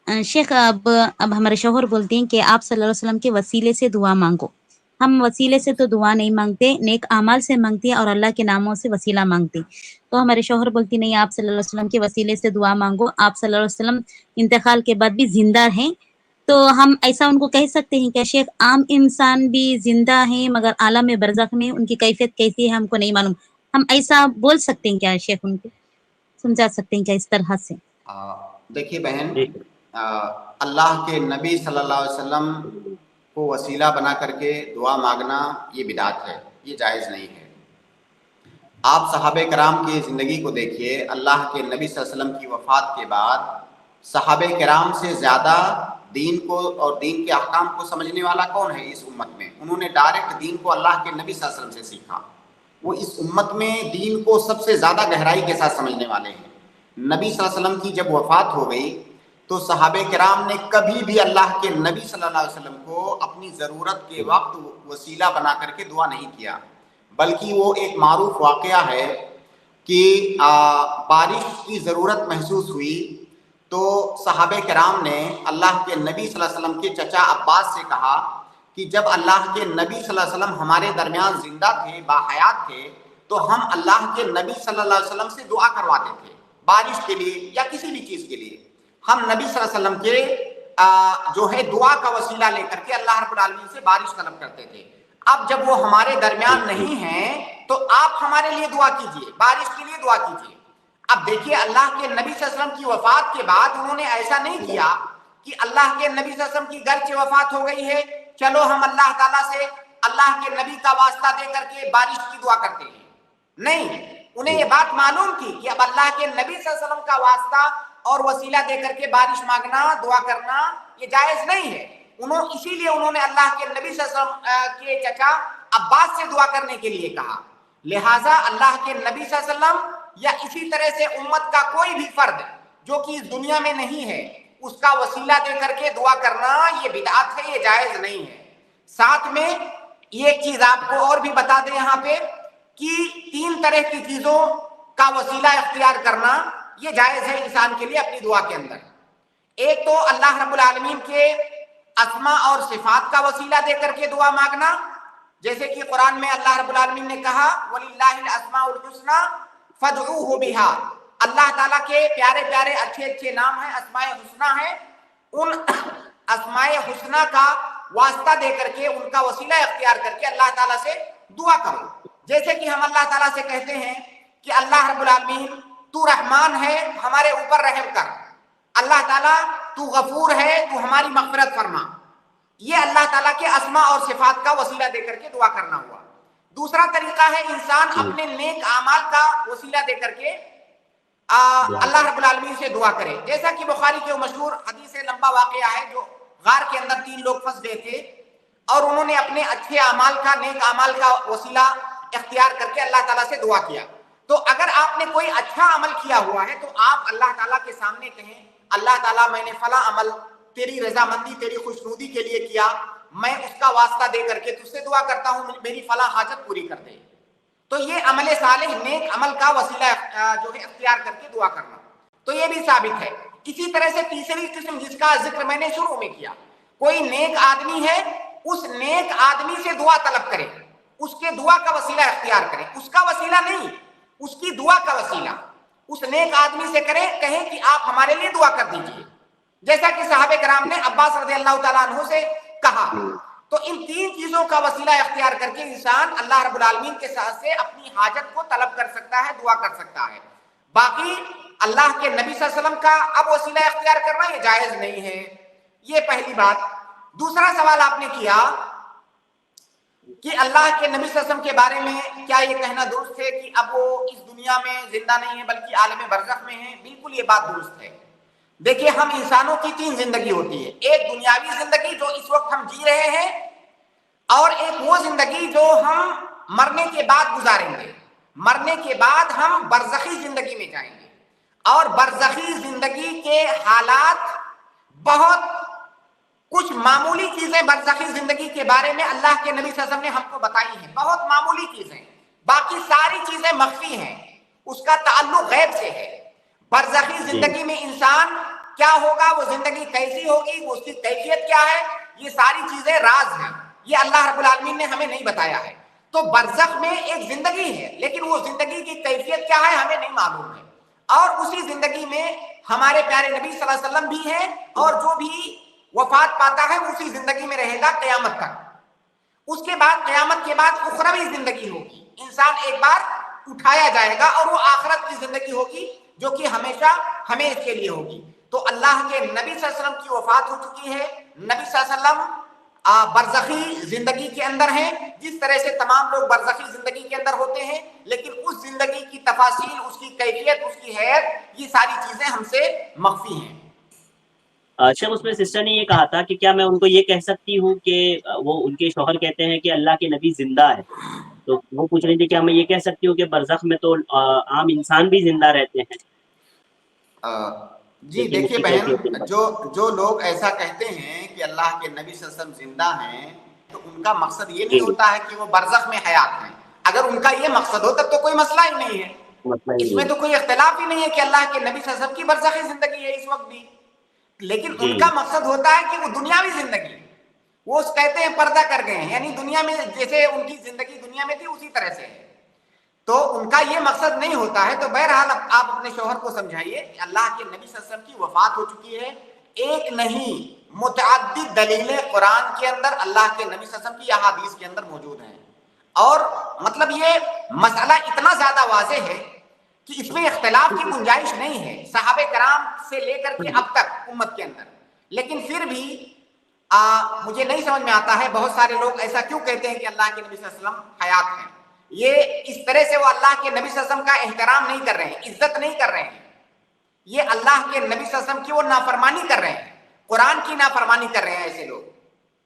शेख अब हमारे शौहर बोलते हैं कि आप सल्लल्लाहु अलैहि वसल्लम के वसीले से दुआ मांगो। हम वसीले से तो दुआ नहीं मांगते, नेक अमाल से मांगते हैं और अल्लाह के नामों से वसीला मांगते हैं। तो हमारे शौहर बोलती नहीं, आप सल्लल्लाहु अलैहि वसल्लम के वसीले से दुआ मांगो, आप सल्लल्लाहु अलैहि वसल्लम इंतकाल के बाद भी जिंदा हैं। तो हम ऐसा उनको कह सकते हैं क्या शेख? आम इंसान भी जिंदा हैं मगर आलम बरज़ख में उनकी कैफियत कैसी है हमको नहीं मालूम, हम ऐसा बोल सकते हैं क्या शेख? उनको समझा सकते हैं क्या इस तरह से? देखिए बहन, جی अल्लाह के नबी सल्लल्लाहु अलैहि वसल्लम को वसीला बना करके दुआ मांगना ये बिदात है, ये जायज़ नहीं है। आप सहाबे कराम की ज़िंदगी को देखिए। अल्लाह के नबी सल्लल्लाहु अलैहि वसल्लम की वफ़ात के बाद सहाबे कराम से ज़्यादा दीन को और दीन के अहकाम को समझने वाला कौन है इस उम्मत में? उन्होंने डायरेक्ट दीन को अल्लाह के नबी सल्लल्लाहु अलैहि वसल्लम से सीखा। वो इस उम्मत में दीन को सबसे ज़्यादा गहराई के साथ समझने वाले हैं। नबी सल्लल्लाहु अलैहि वसल्लम की जब वफ़ात हो गई तो सहाबे किराम ने कभी भी अल्लाह के नबी सल्लल्लाहु अलैहि वसल्लम को अपनी ज़रूरत के वक्त वसीला बना करके दुआ नहीं किया, बल्कि वो एक मारूफ वाक़या है कि बारिश की ज़रूरत महसूस हुई तो सहाबे किराम ने अल्लाह के नबी सल्लल्लाहु अलैहि वसल्लम के चचा अब्बास से कहा कि जब अल्लाह के नबी सल्लल्लाहु अलैहि वसल्लम हमारे दरमियान जिंदा थे, बाहयात थे, तो हम अल्लाह के नबी सल्लल्लाहु अलैहि वसल्लम से दुआ करवाते थे बारिश के लिए या किसी भी चीज़ के लिए। हम नबी सल्लल्लाहु अलैहि वसल्लम के जो है दुआ का वसीला लेकर के अल्लाह रब्बुल आलमीन से बारिश तलब करते थे। अब जब वो हमारे दरमियान नहीं हैं तो आप हमारे लिए दुआ कीजिए, बारिश के लिए दुआ कीजिए। अब देखिए, अल्लाह के नबी सल्लल्लाहु अलैहि वसल्लम की वफात के बाद उन्होंने ऐसा नहीं किया कि अल्लाह के नबी सल्लल्लाहु अलैहि वसल्लम की गर्चे वफात हो गई है, चलो हम अल्लाह ताला से अल्लाह के नबी का वास्ता दे करके बारिश की दुआ करते हैं। नहीं, उन्हें ये बात मालूम थी कि अब अल्लाह के नबी सल्लल्लाहु अलैहि वसल्लम का वास्ता और वसीला दे करके बारिश मांगना, दुआ करना ये जायज नहीं है। इसीलिए उन्होंने अल्लाह के नबी सल्लल्लाहु अलैहि वसल्लम के चचा अब्बास से दुआ करने के लिए कहा। लिहाजा अल्लाह के नबी सल्लल्लाहु अलैहि वसल्लम या इसी तरह से उम्मत का कोई भी फर्द जो कि इस दुनिया में नहीं है उसका वसीला दे करके दुआ करना ये बिदअत है, ये जायज नहीं है। साथ में ये एक चीज आपको और भी बता दें यहाँ पे कि 3 तरह की चीजों का वसीला इख्तियार करना ये जायज है इंसान के लिए अपनी दुआ के अंदर। एक तो अल्लाह रब्बुल आलमीन के अस्मा और सिफात का वसीला दे करके दुआ मांगना, जैसे कि कुरान में अल्लाह रब्बुल आलमीन ने कहा वलिल्लाहिल अस्माउल हुस्ना फदऊहु बिहा, अल्लाह ताला के प्यारे प्यारे अच्छे अच्छे नाम हैं, अस्माए हुस्ना है, उन अस्माए हुस्ना का वास्ता दे करके उनका वसीला इख्तियार करके अल्लाह ताला से दुआ करो। जैसे कि हम अल्लाह ताला से कहते हैं कि अल्लाह रब्बुल आलमीन तू रहमान है, हमारे ऊपर रहम कर, अल्लाह ताला तू गफूर है, तू हमारी मग़फ़िरत फरमा। ये अल्लाह ताला के अस्मा और सिफात का वसीला दे करके दुआ करना हुआ। दूसरा तरीका है इंसान अपने नेक आमाल का वसीला दे करके अल्लाह रब्बुल आलमीन से दुआ करे। जैसा कि बुखारी के मशहूर हदीस से लंबा वाक़या है, जो गार के अंदर 3 लोग फंस गए थे और उन्होंने अपने अच्छे अमाल का, नेक अमाल का वसीला इख्तियार करके अल्लाह ताला से दुआ किया। तो अगर आपने कोई अच्छा अमल किया हुआ है तो आप अल्लाह ताला के सामने कहें, अल्लाह ताला मैंने फला अमल तेरी रजामंदी, तेरी खुशनुदी के लिए किया, मैं उसका वास्ता दे करके तुझसे दुआ करता हूँ मेरी फला हाजत पूरी कर दे। तो ये अमल सालेह, नेक अमल का वसीला जो है इख्तियार करके दुआ करना, तो ये भी साबित है। इसी तरह से तीसरी किस्म जिसका जिक्र मैंने शुरू में किया, कोई नेक आदमी है, उस नेक आदमी से दुआ तलब करे, उसके दुआ का वसीला इख्तियार करे, उसका वसीला नहीं, उसकी दुआ का वसीला उस नेक आदमी से करें, कहें कि आप हमारे लिए दुआ कर दीजिए, जैसा कि साहबे कराम ने अब्बास रज़ियल्लाहु ताला अन्हु से कहा। तो इन 3 चीजों का वसीला इख्तियार करके इंसान अल्लाह रब्बुल आलमीन के साथ से अपनी हाजत को तलब कर सकता है, दुआ कर सकता है। बाकी अल्लाह के नबी सल्लल्लाहु अलैहि वसल्लम का अब वसीला इख्तियार करना ये जायज नहीं है, ये पहली बात। दूसरा सवाल आपने किया कि अल्लाह के नबी सल्लल्लाहु अलैहि वसल्लम के बारे में क्या ये कहना दुरुस्त है कि अब वो इस दुनिया में जिंदा नहीं है बल्कि आलम बरज़ख में है? बिल्कुल ये बात दुरुस्त है। देखिए, हम इंसानों की 3 जिंदगी होती है, एक दुनियावी जिंदगी जो इस वक्त हम जी रहे हैं, और एक वो जिंदगी जो हम मरने के बाद गुजारेंगे। मरने के बाद हम बरज़खी जिंदगी में जाएंगे, और बरज़खी जिंदगी के हालात बहुत कुछ मामूली चीजें बरज़खी जिंदगी के बारे में अल्लाह के नबी सल्लल्लाहु अलैहि वसल्लम ने हमको बताई हैं, बहुत मामूली चीजें, बाकी सारी चीजें मख्फी हैं, उसका ताल्लुक गैब से है। बरज़खी जिंदगी में इंसान کیا ہوگا، وہ زندگی کیسی ہوگی، اس کی کیفیت کیا ہے، یہ ساری چیزیں راز ہیں، یہ اللہ رب العالمین نے ہمیں نہیں بتایا ہے. تو برزخ میں ایک زندگی ہے، لیکن وہ زندگی کی کیفیت کیا ہے ہمیں نہیں معلوم ہے. اور اسی زندگی میں ہمارے پیارے نبی صلی اللہ علیہ وسلم بھی ہیں، اور جو بھی وفات پاتا ہے اسی زندگی میں رہے گا قیامت تک. اس کے بعد قیامت کے بعد اخروی زندگی ہوگی، انسان ایک بار اٹھایا جائے گا، اور وہ آخرت کی زندگی ہوگی جو کہ ہمیشہ ہمیشہ کے لیے ہوگی. تو اللہ کے نبی صلی اللہ علیہ وسلم کی وفات ہو چکی ہے، نبی صلی اللہ علیہ وسلم برزخی زندگی کے اندر ہیں، جس طرح سے تمام لوگ برزخی زندگی کے اندر ہوتے ہیں، لیکن اس زندگی کی تفاصیل، اس کی کیفیت، اس کی حیثیت، یہ ساری چیزیں ہم سے مخفی ہیں. اچھا، اس میں سسٹر نے یہ کہا تھا کہ کیا میں ان کو یہ کہہ سکتی ہوں کہ وہ ان کے شوہر کہتے ہیں کہ اللہ کے نبی زندہ ہے، تو وہ پوچھ رہی تھی کیا میں یہ کہہ سکتی ہوں کہ برزخ میں تو عام انسان بھی زندہ رہتے ہیں؟ جی دیکھیے بہن، جو لوگ ایسا کہتے ہیں کہ اللہ کے نبی صلی اللہ علیہ وسلم زندہ ہیں، تو ان کا مقصد یہ نہیں ہوتا ہے کہ وہ برزخ میں حیات ہیں. اگر ان کا یہ مقصد ہو تب تو کوئی مسئلہ ہی نہیں ہے، اس میں تو کوئی اختلاف ہی نہیں ہے کہ اللہ کے نبی صلی اللہ علیہ وسلم کی برزخی زندگی ہے اس وقت بھی. لیکن ان کا مقصد ہوتا ہے کہ وہ دنیاوی زندگی، وہ کہتے ہیں پردہ کر گئے ہیں، یعنی دنیا میں جیسے ان کی زندگی دنیا میں تھی اسی طرح سے ہے. تو ان کا یہ مقصد نہیں ہوتا ہے. تو بہرحال آپ اپنے شوہر کو سمجھائیے کہ اللہ کے نبی صلی اللہ علیہ وسلم کی وفات ہو چکی ہے، ایک نہیں متعدد دلیلیں قرآن کے اندر، اللہ کے نبی صلی اللہ علیہ وسلم کی احادیث کے اندر موجود ہیں. اور مطلب یہ مسئلہ اتنا زیادہ واضح ہے کہ اس میں اختلاف کی گنجائش نہیں ہے، صحابہ کرام سے لے کر کے اب تک امت کے اندر. لیکن پھر بھی مجھے نہیں سمجھ میں آتا ہے بہت سارے لوگ ایسا کیوں کہتے ہیں کہ اللہ کے نبی صلی اللہ علیہ وسلم حیات ہیں. یہ اس طرح سے وہ اللہ کے نبی صلی اللہ علیہ وسلم کا احترام نہیں کر رہے ہیں، عزت نہیں کر رہے ہیں. یہ اللہ کے نبی صلی اللہ علیہ وسلم کی وہ نافرمانی کر رہے ہیں، قرآن کی نافرمانی کر رہے ہیں ایسے لوگ.